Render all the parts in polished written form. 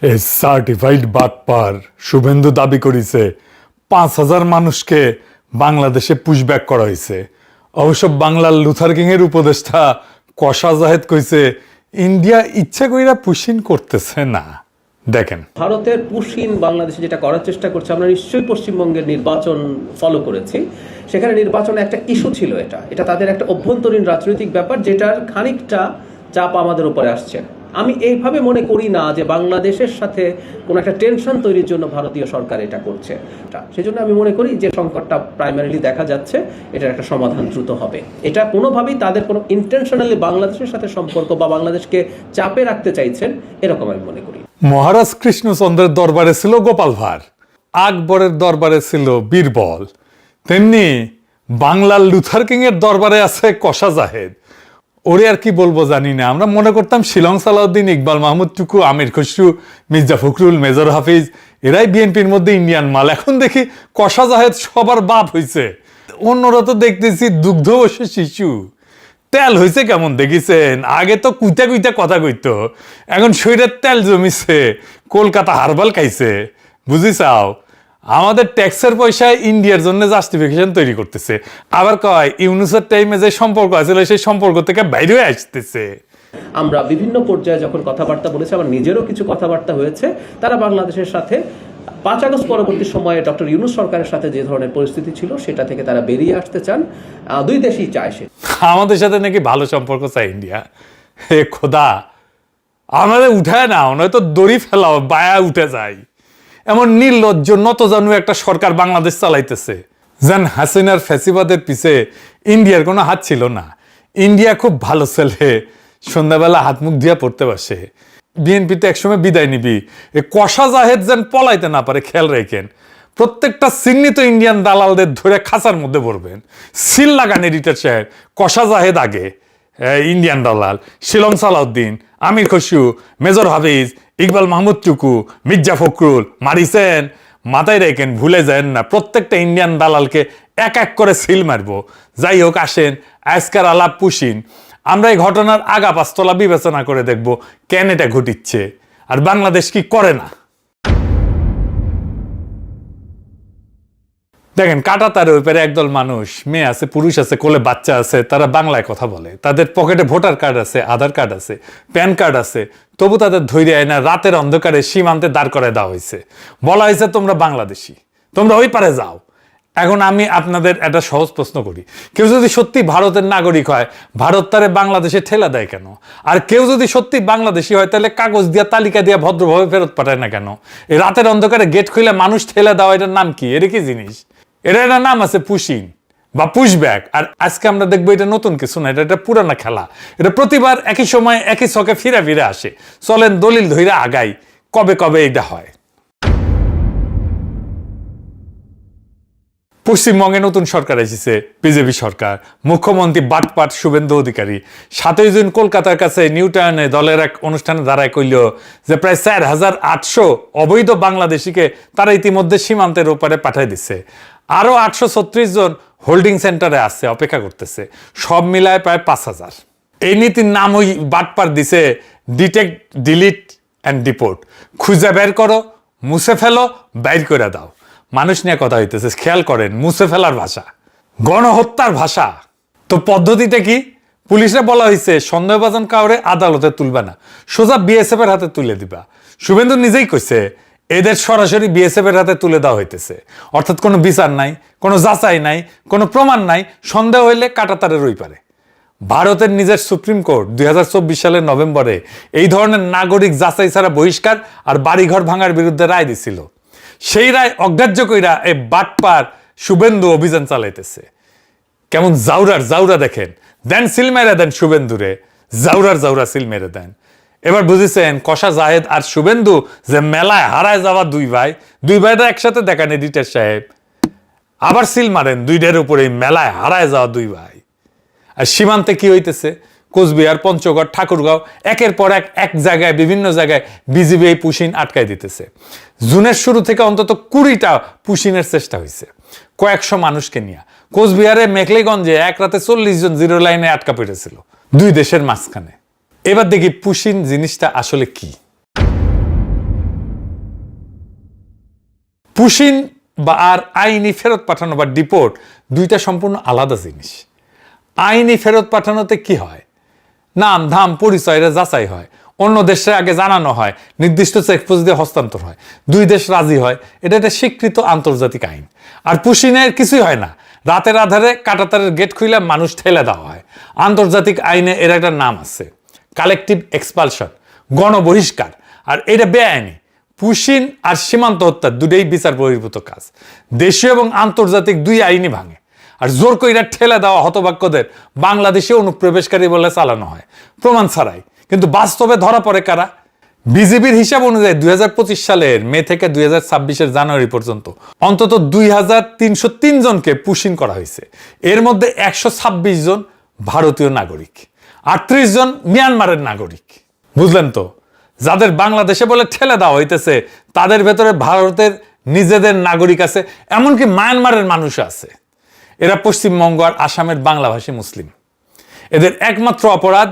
এ certified বাটপার শুভেন্দু দাবি করেছে 5,000 মানুষকে বাংলাদেশে পুশব্যাক করা হয়েছে। অবশ্য বাংলার লুথার কিং এর উপদেষ্টা কশা জাহেদ কইছে ইন্ডিয়া ইচ্ছা কইরা পুশিন করতেছে না। দেখেন, ভারতের পুশিন বাংলাদেশে যেটা করার চেষ্টা করছে, আমরা নিশ্চয়ই পশ্চিমবঙ্গের নির্বাচন ফলো করেছি। সেখানে নির্বাচনে একটা ইস্যু ছিল, এটা তাদের একটা অভ্যন্তরীণ রাজনৈতিক ব্যাপার, যেটার খানিকটা চাপ আমাদের উপরে আসছে। আমি এইভাবে মনে করি না যে বাংলাদেশের সাথে কোনো একটা টেনশন তৈরির জন্য ভারতীয় সরকার এটা করছে। সেজন্য আমি মনে করি যে সংকটটা প্রাইমারিলি দেখা যাচ্ছে, এটার একটা সমাধান দ্রুত হবে। এটা কোনোভাবেই তাদের কোনো ইন্টেনশনালি বাংলাদেশের সাথে সম্পর্ক বা বাংলাদেশকে চাপে রাখতে চাইছেন, এরকম আমি মনে করি। মহারাজ কৃষ্ণচন্দ্রের দরবারে ছিল গোপাল ভাঁড়, আকবরের দরবারে ছিল বীরবল, তেমনি বাংলার লুথার কিং এর দরবারে আছে কশা জাহেদ। ওরে আর কি বলবো জানি না। আমরা মনে করতাম শিলং সালাউদ্দিন, ইকবাল মাহমুদ টুকু, আমির খসরু, মির্জা ফখরুল, মেজর হাফিজ এরাই বিএনপির মধ্যে ইন্ডিয়ান মাল। এখন দেখি কশা জাহেদ সবার বাপ হয়েছে। অন্যরা তো দেখতেছি দুগ্ধবর্ষী শিশু। তেল হয়েছে কেমন দেখিছেন? আগে তো কুইতা কুইতা কথা কইতো, এখন শরীরের তেল জমিছে, কলকাতা হারবাল খাইছে। বুঝিছাও, আমাদের ট্যাক্সের পয়সায় ইন্ডিয়ার জন্য জাস্টিফিকেশন তৈরি করতেছে। আবার কয় ইউনুসের টাইমে যে সম্পর্ক আছিল সেই সম্পর্ক থেকে বাইরে হয়ে আসতেছে। আমরা বিভিন্ন পর্যায়ে যখন কথাবার্তা বলেছি, আমার নিজেরও কিছু কথাবার্তা হয়েছে, তারা বাংলাদেশের সাথে 5 আগস্ট পরবর্তী সময়ে ডক্টর ইউনুস সরকারের সাথে যে ধরনের পরিস্থিতি ছিল সেটা থেকে তারা বেরিয়ে আসতে চান। দুই দেশই চায় সে। আমাদের সাথে নাকি ভালো সম্পর্ক চায় ইন্ডিয়া। হে খোদা, আমাদের উঠায় না, নয়তো দড়ি ফেলাও, বায়া উঠে যায়। এমন নির্লজ্জ নতজানু একটা সরকার বাংলাদেশ চালাইতেছে, যেন হাসিনার ফ্যাসিবাদের পিছে ইন্ডিয়ার কোনো হাত ছিল না। ইন্ডিয়া খুব ভালো ছেলে, সন্ধ্যাবেলা হাত মুখ দিয়া পড়তে বসে। বিএনপিতে একসময় বিদায় নিবি, এ কশা জাহেদ যেন পলাইতে না পারে খেয়াল রেখেন। প্রত্যেকটা চিহ্নিত ইন্ডিয়ান দালালদের ধরে খাঁচার মধ্যে ভরবেন। সিল লাগান এডিটর সাহেব, কশা জাহেদ আগে, ইন্ডিয়ান দালাল, শিলং সালাউদ্দিন, আমির খসরু, মেজর হাফিজ, ইকবাল মাহমুদ টুকু, মির্জা ফখরুল মারিছেন। মাথায় রেখেন, ভুলে যান না, প্রত্যেকটা ইন্ডিয়ান দালালকে এক এক করে সিল মারবো। যাই হোক, আসেন আজকার আলাপ পুশিন। আমরা এই ঘটনার আগা পাঁচতলা বিবেচনা করে দেখব কেন এটা ঘটিচ্ছে আর বাংলাদেশ কি করে না। দেখেন, কাঁটাতারের ওই পারে একদল মানুষ, মেয়ে আছে, পুরুষ আছে, কোলে বাচ্চা আছে, তারা বাংলায় কথা বলে। তাদের পকেটে ভোটার কার্ড আছে, আধার কার্ড আছে, প্যান কার্ড আছে, তবু তাদের ধৈর্য আয় না। রাতের অন্ধকারে সীমান্তে দাঁড় করে দেওয়া হয়েছে, বলা হয়েছে তোমরা বাংলাদেশি, তোমরা ওই পারে যাও। এখন আমি আপনাদের একটা সহজ প্রশ্ন করি, কেউ যদি সত্যি ভারতের নাগরিক হয়, ভারত তারে বাংলাদেশে ঠেলা দেয় কেন? আর কেউ যদি সত্যি বাংলাদেশি হয়, তাহলে কাগজ দিয়া তালিকা দিয়া ভদ্রভাবে ফেরত পাঠায় না কেন? এই রাতের অন্ধকারে গেট খুলে মানুষ ঠেলা দেওয়া, এটার নাম কি? এর কি জিনিস? এটা নাম আছে পুশিং বা পুশব্যাক। আর আজকে আমরা দেখবো এটা নতুন কিছু না, এটা পুরানা খেলা। এটা প্রতিবার একই সময় একই ছকে ফিরে ফিরে আসে। চলেন দলিল ধইরা আগাই, কবে কবে এটা হয়। পশ্চিমবঙ্গে নতুন সরকার এসেছে, বিজেপি সরকার। মুখ্যমন্ত্রী বাটপাট শুভেন্দু অধিকারী 7ই জুন কলকাতার কাছে নিউ টাউনে দলের এক অনুষ্ঠানে দাঁড়ায় কইল যে প্রায় 4,800 অবৈধ বাংলাদেশিকে তারা ইতিমধ্যে সীমান্তের ওপারে পাঠিয়ে দিচ্ছে। আরো 836 জন হোল্ডিং সেন্টারে আছে, অপেক্ষা করতেছে। সব মিলায় প্রায় 5,000। এই নীতির নাম ওই বাটপার দিছে ডিটেক্ট, ডিলিট অ্যান্ড ডিপোর্ট। খুঁজে বের করো, মুছে ফেলো, বাইর করে দাও। মানুষ নিয়ে কথা হইতেছে, খেয়াল করেন, মুছে ফেলার ভাষা, গণহত্যার ভাষা। তো পদ্ধতিটা কি? পুলিশে বলা হয়েছে সন্দেহভাজন কাউরে আদালতে তুলবে না, সোজা বিএসএফ এর হাতে তুলে দিবা। শুভেন্দু নিজেই কইছে এদের সরাসরি বিএসএফ এর হাতে তুলে দেওয়া হইতেছে। অর্থাৎ কোনো বিচার নাই, কোনো যাচাই নাই, কোনো প্রমাণ নাই। সন্দেহ হইলে কাঁটাতারের ওই পারে। ভারতের নিজের সুপ্রিম কোর্ট 2024 সালের নভেম্বরে এই ধরনের নাগরিক যাচাই ছাড়া বহিষ্কার আর বাড়িঘর ভাঙার বিরুদ্ধে রায় দিছিল। সেই রায় অগ্রাহ্য কইরা এই বাটপার শুভেন্দু অভিযান চালাইতেছে। কেমন জাউরার জাউরা দেখেন, দেন সিল মেরে দেন শুভেন্দুরে, জাউরার জাউরা সিল মেরে দেন। এবার বুঝেছেন কশা জাহেদ আর শুভেন্দু যে মেলায় হারায় যাওয়া দুই ভাইটা একসাথে দেখান এডিটর সাহেব। আবার সিল মারেন দুইটার উপরে, মেলায় হারায় যাওয়া দুই ভাই। আর সীমান্তে কি হইতেছে? কোচবিহার, পঞ্চগড়, ঠাকুরগাঁও, একের পর এক জায়গায়, বিভিন্ন জায়গায় বিজিবি এই পুশিন আটকায় দিতেছে। জুনের শুরু থেকে অন্তত 20টা পুশিনের চেষ্টা হয়েছে, কয়েকশো মানুষকে নিয়ে। কোচবিহারে মেখলিগঞ্জে এক রাতে 40 জন জিরো লাইনে আটকা পড়েছিল, দুই দেশের মাঝখানে। এবার দেখি পুশিন জিনিসটা আসলে কি। পুশিন বা আর আইনি ফেরত পাঠানো বা ডিপোর্ট দুইটা সম্পূর্ণ আলাদা জিনিস। আইনি ফেরত পাঠানোতে কি হয়, নাম ধাম পরিচয় এরা যাচাই হয়, অন্য দেশে আগে জানানো হয়, নির্দিষ্ট চেকপোস্ট দিয়ে হস্তান্তর হয়, দুই দেশ রাজি হয়, এটা একটা স্বীকৃত আন্তর্জাতিক আইন। আর পুশিনের কিছুই হয় না, রাতের আধারে কাঁটাতারের গেট খুলে মানুষ ঠেলে দেওয়া হয়। আন্তর্জাতিক আইনে এর একটা নাম আছে, কালেকটিভ এক্সপালশন, গণবহিষ্কার। আর এটা বেআইনি। পুশিন আর সীমান্ত হত্যা দুটোই বিচার বহির্ভূত কাজ, দেশীয় এবং আন্তর্জাতিক দুই আইনই ভাঙে। আর জোর কইরা ঠেলে দেওয়া হতভাগ্যদের বাংলাদেশে অনুপ্রবেশকারী বলে চালানো হয় প্রমাণ ছাড়াই। কিন্তু বাস্তবে ধরা পড়ে কারা? বিজেপির হিসাব অনুযায়ী 2025 সালের মে থেকে 2026 জানুয়ারি পর্যন্ত অন্তত 2303 জনকে পুশিন করা হয়েছে। এর মধ্যে 126 জন ভারতীয় নাগরিক, 38 জন মিয়ানমারের নাগরিক। বুঝলেন তো, যাদের বাংলাদেশে বলে ঠেলে দেওয়া হইতেছে তাদের ভেতরে ভারতের নিজেদের নাগরিক আছে, এমনকি মায়ানমারের মানুষ আছে। এরা পশ্চিমবঙ্গ আর আসামের বাংলাভাষী মুসলিম। এদের একমাত্র অপরাধ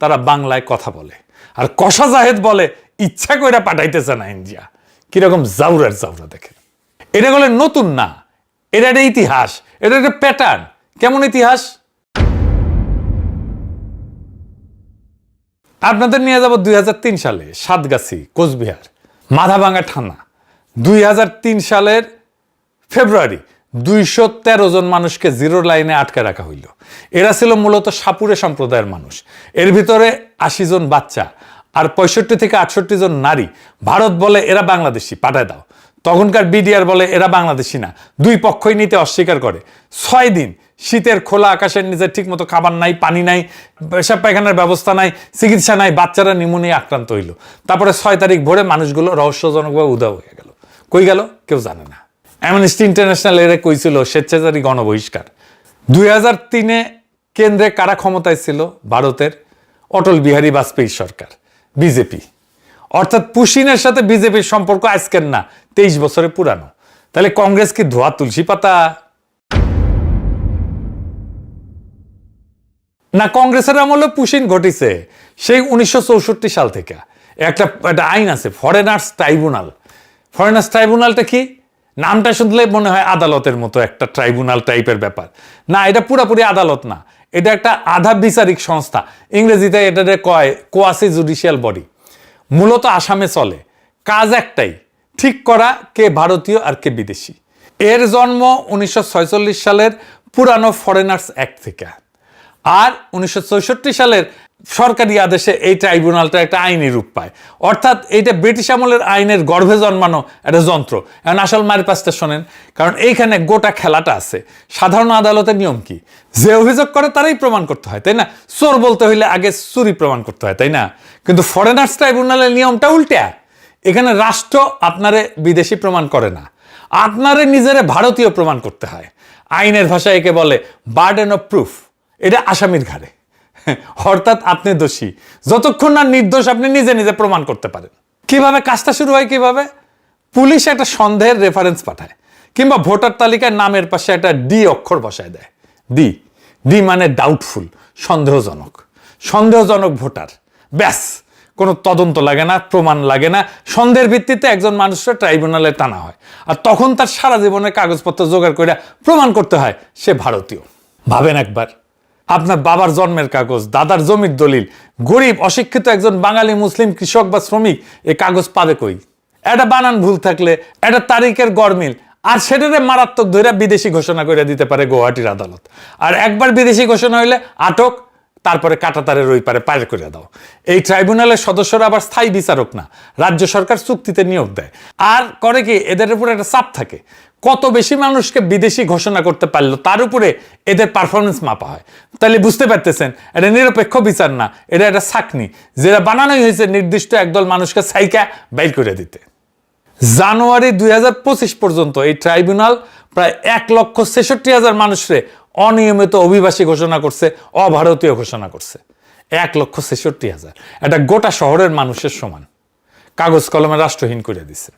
তারা বাংলায় কথা বলে। আর কষা জাহেদ বলে ইচ্ছা কইরা পাঠাইতেছে না ইন্ডিয়া। কিরকম জাউরার জাউরা দেখেন। এটা বলে নতুন না, এটা একটা ইতিহাস, এটা একটা প্যাটার্ন। কেমন ইতিহাস? আপনাদের নিয়ে যাব 2003 সালে সাতগাছি, কোচবিহার, মাথাভাঙ্গা থানা। 2003 সালের ফেব্রুয়ারি 213 জন মানুষকে জিরো লাইনে আটকে রাখা হইল। এরা ছিল মূলত সাপুরে সম্প্রদায়ের মানুষ। এর ভিতরে 80 জন বাচ্চা আর 65 থেকে 68 জন নারী। ভারত বলে এরা বাংলাদেশি, পাঠায় দাও। তখনকার বিডিআর বলে এরা বাংলাদেশি না। দুই পক্ষই নিতে অস্বীকার করে। 6 দিন শীতের খোলা আকাশের নিচে ঠিকমতো খাবার নাই, পানি নাই, পেশাব পায়খানার ব্যবস্থা নাই, চিকিৎসা নাই, বাচ্চারা নিউমোনিয়া আক্রান্ত হইল। তারপরে 6 তারিখ ভোরে মানুষগুলো রহস্যজনকভাবে উধাও হয়ে গেল। কই গেল কেউ জানে না। অ্যামনেস্টি ইন্টারন্যাশনাল এরা কইছিল স্বেচ্ছাচারী গণবহিষ্কার। 2003-এ কেন্দ্রে কারা ক্ষমতায় ছিল? ভারতের অটল বিহারী বাজপেয়ী সরকার, বিজেপি। অর্থাৎ পুশিনের সাথে বিজেপির সম্পর্ক আজকের না, 23 বছরে পুরানো। তাহলে কংগ্রেস কি ধোয়া তুলসী পাতা না? কংগ্রেসের আমলে পুশিন ঘটিছে সেই 1964 সাল থেকে। একটা আইন আছে, ফরেনার্স ট্রাইব্যুনাল। ফরেনার্স ট্রাইব্যুনালটা কি? নামটা শুনলে মনে হয় আদালতের মতো একটা ট্রাইব্যুনাল টাইপের ব্যাপার। না, এটা পুরাপুরি আদালত না, এটা একটা আধা বিচারিক সংস্থা। ইংরেজিতে এটা কয় কোয়াসি জুডিশিয়াল বডি। মূলত আসামে চলে। কাজ একটাই, ঠিক করা কে ভারতীয় আর কে বিদেশি। এর জন্ম 1946 সালের পুরানো ফরেনার্স অ্যাক্ট থেকে। আর 1964 সালের সরকারি আদেশে এই ট্রাইব্যুনালটা একটা আইনি রূপ পায়। অর্থাৎ এইটা ব্রিটিশ আমলের আইনের গর্ভে জন্মানো একটা যন্ত্র। এখন আসল মারি পাঁচটা শোনেন, কারণ এইখানে গোটা খেলাটা আছে। সাধারণ আদালতের নিয়ম কি? যে অভিযোগ করে তারাই প্রমাণ করতে হয়, তাই না? চোর বলতে হইলে আগে চুরি প্রমাণ করতে হয়, তাই না? কিন্তু ফরেনার্স ট্রাইব্যুনালের নিয়মটা উল্টা। এখানে রাষ্ট্র আপনারে বিদেশি প্রমাণ করে না, আপনারে নিজেরে ভারতীয় প্রমাণ করতে হয়। আইনের ভাষায় একে বলে বার্ডেন অফ প্রুফ। এটা আসামির ঘাড়ে। অর্থাৎ আপনি দোষী যতক্ষণ না নির্দোষ আপনি নিজে নিজে প্রমাণ করতে পারেন। কিভাবে কাজটা শুরু হয়? কিভাবে? পুলিশ একটা সন্দেহের রেফারেন্স পাঠায়, কিংবা ভোটার তালিকায় নামের পাশে একটা ডি অক্ষর বসায় দেয়। ডি ডি মানে ডাউটফুল, সন্দেহজনক। সন্দেহজনক ভোটার, ব্যাস। কোনো তদন্ত লাগে না, প্রমাণ লাগে না। সন্দেহের ভিত্তিতে একজন মানুষের ট্রাইব্যুনালে টানা হয়। আর তখন তার সারা জীবনের কাগজপত্র জোগাড় করে প্রমাণ করতে হয় সে ভারতীয়। ভাবেন একবার, আপনার বাবার জন্মের কাগজ, দাদার জমির দলিল, গরিব অশিক্ষিত একজন বাঙালি মুসলিম কৃষক বা শ্রমিক এই কাগজ পাবে কই? একটা বানান ভুল থাকলে, একটা তারিখের গরমিল, আর সেটারে মারাত্মক ধরে বিদেশি ঘোষণা করে দিতে পারে গুয়াহাটির আদালত। আর একবার বিদেশি ঘোষণা হইলে আটক, তারপরে কাঁটাতারের ওই পারে পার করে দাও। এই ট্রাইব্যুনালের সদস্যরা আবার স্থায়ী বিচারক না, রাজ্য সরকার চুক্তিতে নিয়োগ দেয়। আর করে কি, এদের উপর একটা চাপ থাকে। কত বেশি মানুষকে বিদেশি ঘোষণা করতে পারলো তার উপরে এদের পারফরমেন্স মাপা হয়। তাহলে বুঝতে পারতেছেন, এটা নিরপেক্ষ বিচার না, এটা একটা ছাকনি, যেটা বানানোই হয়েছে নির্দিষ্ট একদল মানুষকে সাইকা বাইর করে দিতে। জানুয়ারি 2025 পর্যন্ত এই ট্রাইব্যুনাল প্রায় 1,66,000 মানুষরে অনিয়মিত অভিবাসী ঘোষণা করছে, অভারতীয় ঘোষণা করছে। 1,66,000, এটা গোটা শহরের মানুষের সমান। কাগজ কলমে রাষ্ট্রহীন করে দিছে।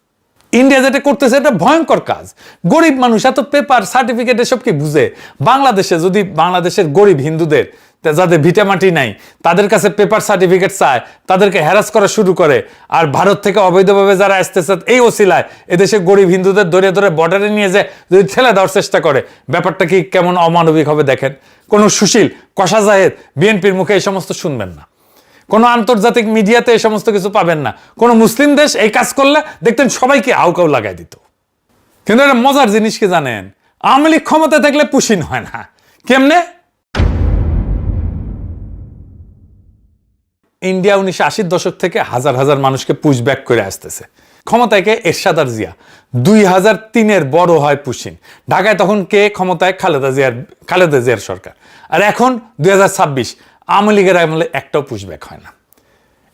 ইন্ডিয়া যেটা করতেছে এটা ভয়ঙ্কর কাজ। গরিব মানুষ এত পেপার সার্টিফিকেট এসব কি বুঝে? বাংলাদেশে যদি বাংলাদেশের গরিব হিন্দুদের যাদের ভিটামাটি নাই তাদের কাছে পেপার সার্টিফিকেট চায়, তাদেরকে হ্যারাস করা শুরু করে, আর ভারত থেকে অবৈধভাবে যারা আসতেছে এই ওসিলায় এদেশে গরিব হিন্দুদের ধরে ধরে বর্ডারে নিয়ে যায় যদি ঠেলে দেওয়ার চেষ্টা করে, ব্যাপারটা কি কেমন অমানবিক হবে দেখেন। কোনো সুশীল কষা জাহেদ বিএনপির মুখে এই সমস্ত শুনবেন না, কোনো আন্তর্জাতিক মিডিয়াতে এই সমস্ত কিছু পাবেন না। কোনো মুসলিম দেশ এই কাজ করলে দেখতেন সবাইকে আউকাউ লাগাই দিত। কিন্তু একটা মজার জিনিস কি জানেন, আওয়ামী লীগ ক্ষমতা থাকলে পুশিন হয় না। কেমনে? ইন্ডিয়া 1980-র দশক থেকে হাজার হাজার মানুষকে পুশব্যাক করে আসতেছে। ক্ষমতায় কে? এরশাদ আর জিয়া। 2003-এর বড় হয় পুশিন। ঢাকায় তখন কে ক্ষমতায়? খালেদা জিয়ার সরকার। আর এখন 2026 আওয়ামী লীগের আমলে একটাও পুশব্যাক হয় না।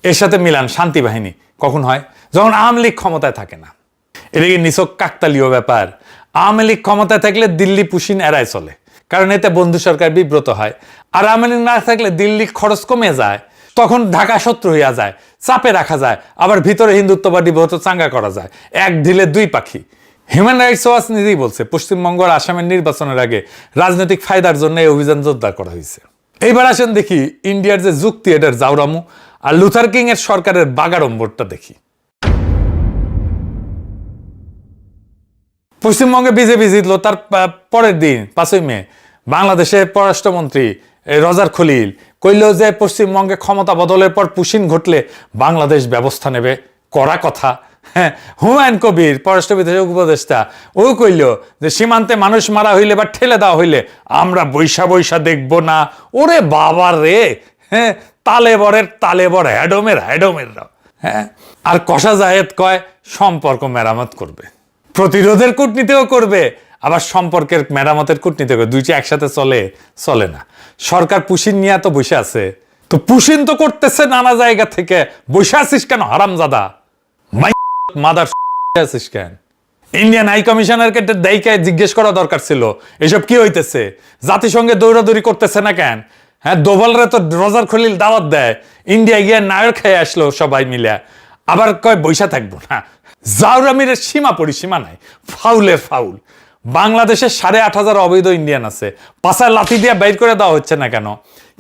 এর সাথে মিলান শান্তি বাহিনী কখন হয়? যখন আওয়ামী লীগ ক্ষমতায় থাকে না। এটা কি নিছক কাকতালীয় ব্যাপার? আওয়ামী লীগ ক্ষমতায় থাকলে দিল্লি পুশিন এড়ায় চলে, কারণ এতে বন্ধু সরকার বিব্রত হয়। আর আওয়ামী লীগ না থাকলে দিল্লির খরচ কমে যায়, তখন ঢাকা শত্রু হইয়া যায়, চাপে রাখা যায়, আবার ভিতরে হিন্দুত্ববাদী বহুত চাঙ্গা করা যায়। এক ঢিলে দুই পাখি। হিউম্যান রাইটস ওয়াচ নিজেই বলছে পশ্চিমবঙ্গ আর আসামের নির্বাচনের আগে রাজনৈতিক ফায়দার জন্য এই অভিযান জোরদার করা হয়েছে। এইবার আসেন দেখি ইন্ডিয়ার যে যুক্তি এটার জাউরামু আর লুথার কিং এর সরকারের বাগাড়ম্বরটা দেখি। পশ্চিমবঙ্গে বিজেপি জিতলো, তার পরের দিন 5ই মে বাংলাদেশের পররাষ্ট্রমন্ত্রী রজার খলিল কইল যে পশ্চিমবঙ্গে ক্ষমতা বদলের পর পুশিন ঘটলে বাংলাদেশ ব্যবস্থা নেবে। করা কথা। হ্যাঁ, হুমায়ুন কবির পররাষ্ট্র উপদেষ্টা ও কইল যে সীমান্তে মানুষ মারা হইলে বা ঠেলে দেওয়া হইলে আমরা বৈশা বৈশা দেখব না। ওরে বাবা রে! হ্যাঁ, তালেবর হ্যাডমের। হ্যাঁ, আর কষা জাহেদ কয় সম্পর্ক মেরামত করবে, প্রতিরোধের কূটনীতিও করবে, আবার সম্পর্কের মেরামতের কূটনীতি করবে। দুইটা একসাথে চলে না। সরকার পুশিন নিয়ে তো বসে আছে, তো পুশিন তো করতেছে নানা জায়গা থেকে। বসে আছিস কেন হারামজাদা? মাদার আছিস কেন? ইন্ডিয়ান হাই কমিশনারকে দায়িকায় জিজ্ঞেস করা দরকার ছিল এসব কি হইতেছে। জাতিসংঘে দৌড়াদৌড়ি করতেছে না কেন? হ্যাঁ, দোভালরে তো রজার খলিল দাওয়াত দেয়, ইন্ডিয়া গিয়ে নায়র খেয়ে আসলো সবাই মিলে, আবার কয় বৈশা থাকবো না। জাউরামির সীমা পরিসীমা নাই, ফাউলের ফাউল। বাংলাদেশে 8,500 অবৈধ ইন্ডিয়ান আছে, পাশায় লাথি দিয়ে বাইর করে দেওয়া হচ্ছে না কেন?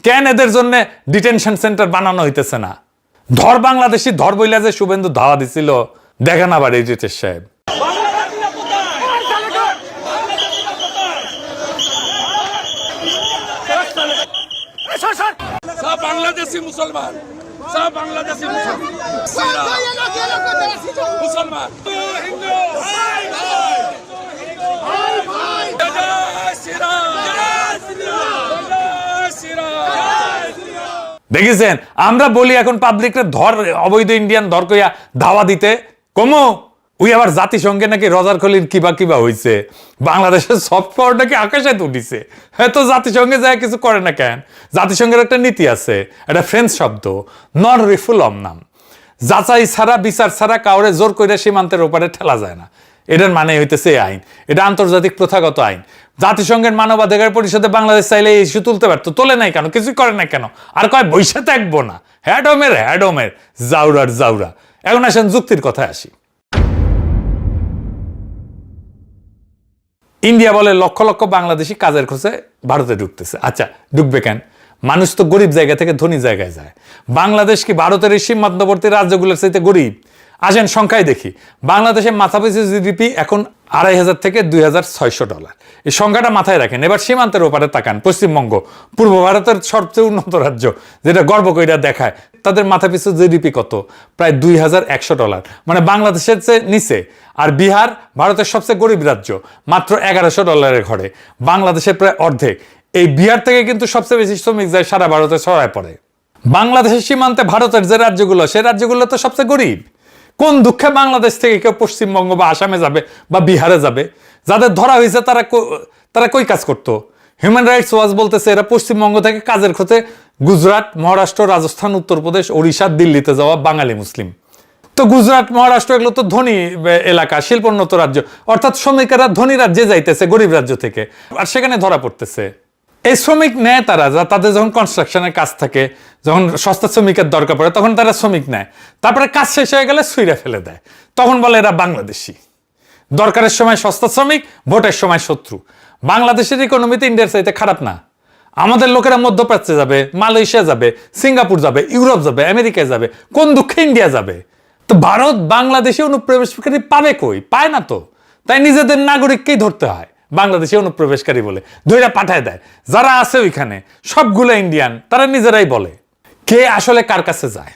কেন এদের জন্য ডিটেনশন সেন্টার বানানো হইতেছে না? ধর বাংলাদেশি ধর বইলা যে শুভেন্দু ধাওয়া দিছিল, দেখেন আবার এডিটর সাহেব। সব বাংলাদেশি মুসলমান, সব বাংলাদেশি মুসলমান, মুসলমান হিন্দু। দেখেছেন, আমরা বলি এখন পাবলিকরে ধর অবৈধ ইন্ডিয়ান ধর কইয়া ধাওয়া দিতে কমো। ওই আবার জাতিসংঘে নাকি রজার খলিল কিবা হইছে, বাংলাদেশের সফট পাওয়ার নাকি আকাশে উঠিছে। হ্যাঁ, তো জাতিসংঘে যায় কিছু করে না কেন? জাতিসংঘের একটা নীতি আছে, এটা ফ্রেঞ্চ শব্দ, নন রিফুলম নাম। যাচাই ছাড়া বিচার ছাড়া কাউরে জোর করে সীমান্তের ওপারে ঠেলা যায় না। এটার মানে হইতেছে এই আইন, এটা আন্তর্জাতিক প্রথাগত আইন। জাতিসংঘের মানবাধিকার পরিষদে বাংলাদেশ চাইলে এই ইস্যু তুলতে পারতো, তোলে নাই কেন? কিছুই করে না কেন? আর কয় বৈশা থাকবো না। হ্যাডমের জাউরা। এখন আসেন যুক্তির কথায় আসি। ইন্ডিয়া বলে লক্ষ লক্ষ বাংলাদেশি কাজের খোঁজে ভারতে ঢুকতেছে। আচ্ছা, ঢুকবে কেন? মানুষ তো গরিব জায়গা থেকে ধনী জায়গায় যায়। বাংলাদেশ কি ভারতের এই সীমান্তবর্তী রাজ্যগুলোর চাইতে গরিব? আসেন সংখ্যায় দেখি। বাংলাদেশের মাথাপিছু জিডিপি এখন $2,500 থেকে $2,600। এই সংখ্যাটা মাথায় রাখেন। এবার সীমান্তের ওপারে তাকান, পশ্চিমবঙ্গ, পূর্ব ভারতের সবচেয়ে উন্নত রাজ্য, যেটা গর্ব কইরা দেখায়, তাদের মাথাপিছু জিডিপি কত? প্রায় $2,100, মানে বাংলাদেশের চেয়ে নিচে। আর বিহার ভারতের সবচেয়ে গরিব রাজ্য, মাত্র $1,100 ঘরে, বাংলাদেশের প্রায় অর্ধেক। এই বিহার থেকে কিন্তু সবচেয়ে বেশি শ্রমিক যায় সারা ভারতে ছড়ায় পড়ে। বাংলাদেশের সীমান্তে ভারতের যে রাজ্যগুলো, সেই রাজ্যগুলো তো সবচেয়ে গরিব। কোন দুঃখে বাংলাদেশ থেকে কেউ পশ্চিমবঙ্গ বা আসামে যাবে বা বিহারে যাবে? যাদের ধরা হয়েছে তারা কই কাজ করতো? হিউম্যান রাইটস ওয়াচ বলতেছে এরা পশ্চিমবঙ্গ থেকে কাজের খোঁজে গুজরাট, মহারাষ্ট্র, রাজস্থান, উত্তরপ্রদেশ, ওড়িশা, দিল্লিতে যাওয়া বাঙালি মুসলিম। তো গুজরাট, মহারাষ্ট্র এগুলো তো ধনী এলাকা, শিল্পোন্নত রাজ্য, অর্থাৎ শ্রমিকেরা ধনী রাজ্যে যাইতেছে গরিব রাজ্য থেকে, আর সেখানে ধরা পড়তেছে। এই শ্রমিক নেয় তারা, তাদের যখন কনস্ট্রাকশনের কাজ থাকে, যখন সস্তা শ্রমিকের দরকার পড়ে, তখন তারা শ্রমিক নেয়। তারপরে কাজ শেষ হয়ে গেলে ছুঁড়ে ফেলে দেয়, তখন বলে এরা বাংলাদেশি। দরকারের সময় সস্তা শ্রমিক, ভোটের সময় শত্রু। বাংলাদেশের ইকোনমিতে ইন্ডিয়ার চাইতে খারাপ না। আমাদের লোকেরা মধ্যপ্রাচ্যে যাবে, মালয়েশিয়া যাবে, সিঙ্গাপুর যাবে, ইউরোপ যাবে, আমেরিকায় যাবে, কোন দুঃখে ইন্ডিয়া যাবে? তো ভারত বাংলাদেশে অনুপ্রবেশকারী পাবে কই? পায় না তো। তাই নিজেদের নাগরিককেই ধরতে হয় বাংলাদেশে অনুপ্রবেশকারী বলে, ধইরা পাঠায় দেয়। যারা আছে ওইখানে সবগুলো ইন্ডিয়ান, তারা নিজেরাই বলে। কে আসলে কার কাছে যায়?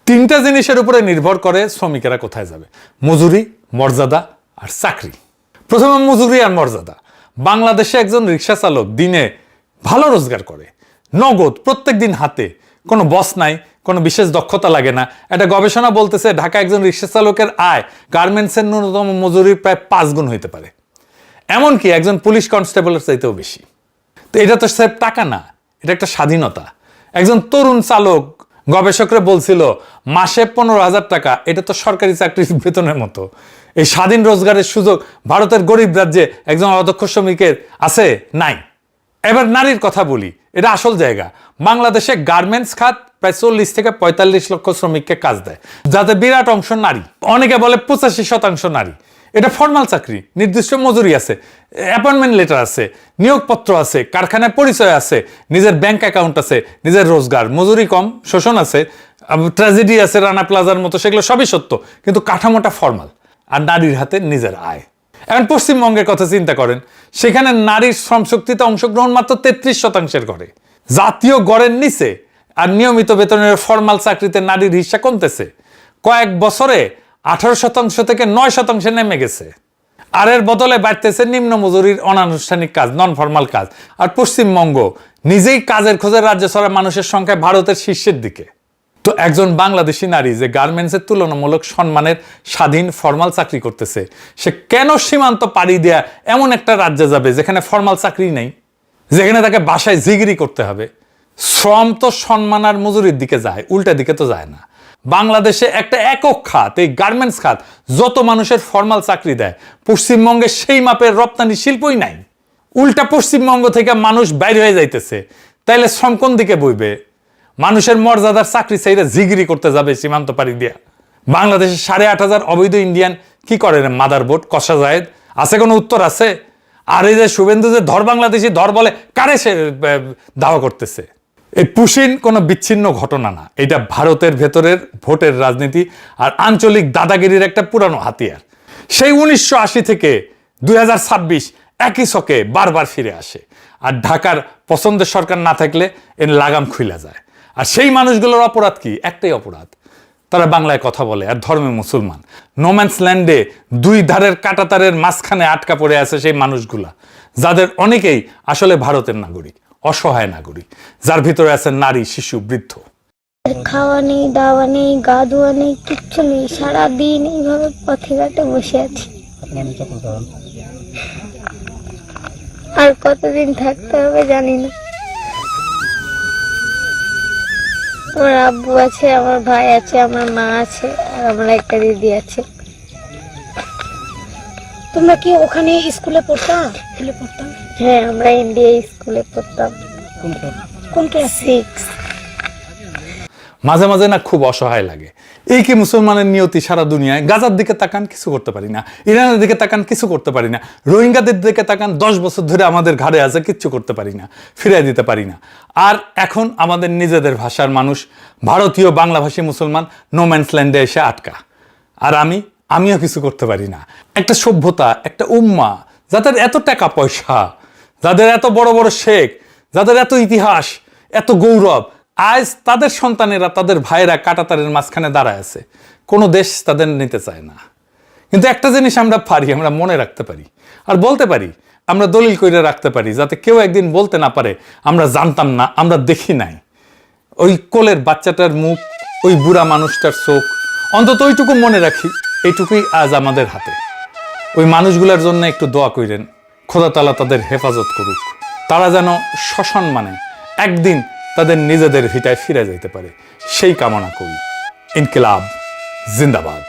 তিনটা জিনিসের উপরে নির্ভর করে শ্রমিকেরা কোথায় যাবে: মজুরি, মর্যাদা আর চাকরি। প্রথমে মজুরি আর মর্যাদা। বাংলাদেশে একজন রিক্সা চালক দিনে ভালো রোজগার করে, নগদ প্রত্যেক দিন হাতে, কোনো বস নাই, কোনো বিশেষ দক্ষতা লাগে না। একটা গবেষণা বলতেছে ঢাকা একজন রিক্সা চালকের আয় গার্মেন্টসের ন্যূনতম মজুরির প্রায় 5 গুণ হইতে পারে, এমনকি একজন পুলিশ কনস্টেবলের চাইতেও বেশি। তো এটা তো স্যার টাকা না, এটা একটা স্বাধীনতা। একজন তরুণ চালক গবেষকরা বলছিল মাসে 15,000 টাকা, এটা তো সরকারি চাকরির বেতনের মতো। এই স্বাধীন রোজগারের সুযোগ ভারতের গরিব রাজ্যে একজন অদক্ষ শ্রমিকের আছে? নাই। এবার নারীর কথা বলি, এটা আসল জায়গা। বাংলাদেশে গার্মেন্টস খাত প্রায় 40 থেকে 45 লক্ষ শ্রমিককে কাজ দেয়, যাতে বিরাট অংশ নারী। অনেকে বলে 85% নারী। এটা ফর্মাল চাকরি, নির্দিষ্ট মজুরি আছে, অ্যাপয়েন্টমেন্ট লেটার আছে, নিয়োগপত্র আছে, কারখানায় পরিচয় আছে, নিজের ব্যাংক অ্যাকাউন্ট আছে, নিজের রোজগার, মজুরি কম, শোষণ আছে, ট্র্যাজেডি আছে রানা প্লাজার মতো, সেগুলো সবই সত্য, কিন্তু কাঠামোটা ফর্মাল। আর নারীর হাতে নিজের আয়। এখন পশ্চিমবঙ্গের কথা চিন্তা করেন, সেখানে নারীর শ্রমশক্তিতে অংশগ্রহণ মাত্র 33% করে। জাতীয় গড়ের নিচে আর নিয়মিত বেতনের ফর্মাল চাকরিতে নারীর হিস্সা কমতেছে। কয়েক বছরে 18% থেকে 9% নেমে গেছে। আর এর বদলে বাড়তেছে নিম্ন মজুরির অনানুষ্ঠানিক কাজ, নন ফর্মাল কাজ। আর পশ্চিমবঙ্গ নিজেই কাজের খোঁজে রাজ্য ছাড়া মানুষের সংখ্যায় ভারতের শীর্ষের দিকে। তো একজন বাংলাদেশি নারী যে গার্মেন্টসের তুলনামূলক সম্মানের স্বাধীন ফর্মাল চাকরি করতেছে, সে কেন সীমান্ত পাড়ি দেয়া এমন একটা রাজ্যে যাবে যেখানে ফর্মাল চাকরি নেই, যেখানে তাকে বাসায় জিগিরি করতে হবে? শ্রম তো সম্মান আর মজুরির দিকে যায়, উল্টা দিকে তো যায় না। বাংলাদেশে একটা একক খাত, এই গার্মেন্টস খাত, যত মানুষের ফর্মাল চাকরি দেয়, পশ্চিমবঙ্গে সেই মাপের রপ্তানি শিল্পই নাই। উল্টা পশ্চিমবঙ্গ থেকে মানুষ বাইরে হয়ে যাইতেছে। তাইলে শ্রম কোন দিকে বইবে? মানুষের মর্যাদার চাকরি চাইলে জিগিরি করতে যাবে সীমান্ত পাড়ি দিয়া। বাংলাদেশে 8,500 অবৈধ ইন্ডিয়ান কি করে রে? মাদারবোর্ড কষা জায়েদ আছে? কোনো উত্তর আছে? আর এই যে শুভেন্দু যে ধর বাংলাদেশি ধর বলে, কারে সে দাওয়া করতেছে? এই পুশিন কোনো বিচ্ছিন্ন ঘটনা না, এটা ভারতের ভেতরের ভোটের রাজনীতি আর আঞ্চলিক দাদাগিরির একটা পুরানো হাতিয়ার। সেই 1980 থেকে 2026 একই ছকে বারবার ফিরে আসে। আর ঢাকার পছন্দের সরকার না থাকলে এর লাগাম খুইলা যায়। আর সেই মানুষগুলোর অপরাধ কি? একটাই অপরাধ, তারা বাংলায় কথা বলে আর ধর্মে মুসলমান। নোম্যান্স ল্যান্ডে দুই ধারের কাঁটাতারের মাঝখানে আটকা পড়ে আছে সেই মানুষগুলা, যাদের অনেকেই আসলে ভারতের নাগরিক, অসহায় নাগরিক, যার ভিতরে আছে নারী, শিশু, বৃদ্ধ। খাওয়া নেই, দাওয়া নেই, গা ধোয়া নেই, কিচ্ছু নেই। সারাদিন এইভাবে পথে ঘাটে বসে আছি। আর কতদিন থাকতে হবে জানি না। আমার আব্বু আছে, আমার ভাই আছে, আমার মা আছে, আর আমার একটা দিদি আছে। তোমরা কি ওখানে স্কুলে পড়তাম? হ্যাঁ, আমরা ইন্ডিয়া স্কুলে পড়তাম। কোন ক্লাস? 6। মাঝে মাঝে না খুব অসহায় লাগে। এই কি মুসলমানের নিয়তি সারা দুনিয়ায়? গাজার দিকে তাকান, কিছু করতে পারি না। ইরানের দিকে তাকান, কিছু করতে পারি না। রোহিঙ্গাদের দিকে তাকান, 10 বছর ধরে আমাদের ঘাড়ে আছে, কিচ্ছু করতে পারি না, ফিরিয়ে দিতে পারি না। আর এখন আমাদের নিজেদের ভাষার মানুষ, ভারতীয় বাংলাভাষী মুসলমান নোম্যান্স ল্যান্ডে এসে আটকা। আর আমিও কিছু করতে পারি না। একটা সভ্যতা, একটা উম্মা, যাদের এত টাকা পয়সা, যাদের এত বড় বড় শেখ, যাদের এত ইতিহাস, এত গৌরব, আজ তাদের সন্তানেরা, তাদের ভাইয়েরা কাঁটাতারের মাঝখানে দাঁড়ায় আছে। কোনো দেশ তাদের নিতে চায় না। কিন্তু একটা জিনিস আমরা পারি, আমরা মনে রাখতে পারি আর বলতে পারি, আমরা দলিল করে রাখতে পারি, যাতে কেউ একদিন বলতে না পারে আমরা জানতাম না, আমরা দেখি নাই। ওই কোলের বাচ্চাটার মুখ, ওই বুড়া মানুষটার চোখ, অন্তত ওইটুকু মনে রাখি। এইটুকুই আজ আমাদের হাতে। ওই মানুষগুলোর জন্য একটু দোয়া কইরেন, খোদা তাআলা তাদের হেফাজত করুক। তারা যেন সসম্মানে একদিন তাদের নিজেদের ভিটায় ফিরে যাইতে পারে, সেই কামনা করি। ইনকিলাব জিন্দাবাদ।